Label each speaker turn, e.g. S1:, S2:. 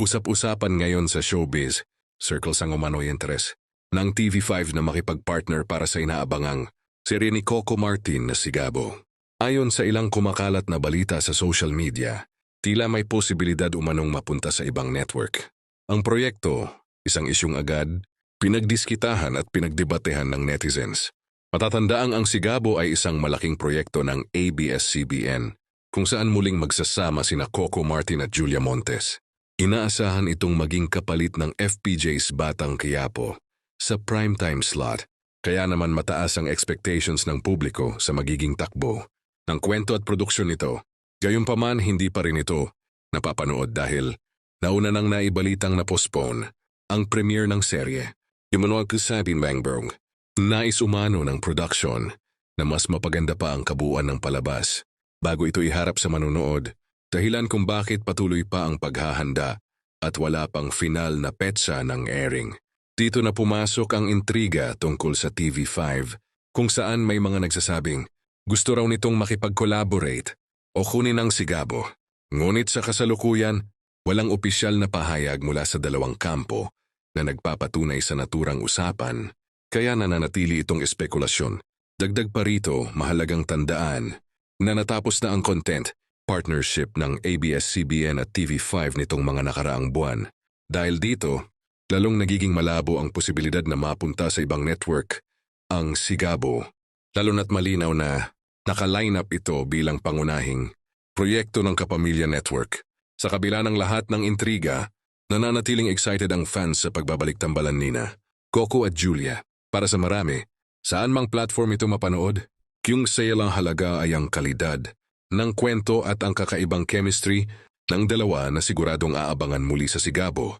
S1: Usap-usapan ngayon sa showbiz, circles ang umano'y interes, ng TV5 na makipag-partner para sa inaabangang serye ni Coco Martin na Sigabo. Ayon sa ilang kumakalat na balita sa social media, tila may posibilidad umanong mapunta sa ibang network. Ang proyekto, isang isyung agad, pinagdiskitahan at pinagdebatehan ng netizens. Matatandaang ang Sigabo ay isang malaking proyekto ng ABS-CBN, kung saan muling magsasama sina Coco Martin at Julia Montes. Inaasahan itong maging kapalit ng FPJ's Batang Quiapo sa primetime slot, kaya naman mataas ang expectations ng publiko sa magiging takbo ng kwento at produksyon nito. Gayunpaman, hindi pa rin ito napapanood dahil nauna nang naibalitang na-postpone ang premiere ng serye. Imanuel Kusabin Bangbong, nais umano ng production na mas mapaganda pa ang kabuuan ng palabas bago ito iharap sa manonood, dahilan kung bakit patuloy pa ang paghahanda at wala pang final na petsa ng airing. Dito na pumasok ang intriga tungkol sa TV5 kung saan may mga nagsasabing gusto raw nitong makipag-collaborate o kunin ang Sigabo. Ngunit sa kasalukuyan, walang opisyal na pahayag mula sa dalawang kampo na nagpapatunay sa naturang usapan, kaya nananatili itong espekulasyon. Dagdag pa rito, mahalagang tandaan na natapos na ang content partnership ng ABS-CBN at TV5 nitong mga nakaraang buwan. Dahil dito, lalong nagiging malabo ang posibilidad na mapunta sa ibang network ang Sigabo, lalo na't malinaw na naka-line up ito bilang pangunahing proyekto ng Kapamilya Network. Sa kabila ng lahat ng intriga, nananatiling excited ang fans sa pagbabalik-tambalan nina Coco at Julia. Para sa marami, saan mang platform ito mapanood, yung saya lang halaga ay ang kalidad ng kwento at ang kakaibang chemistry ng dalawa na siguradong aabangan muli sa Sigabo.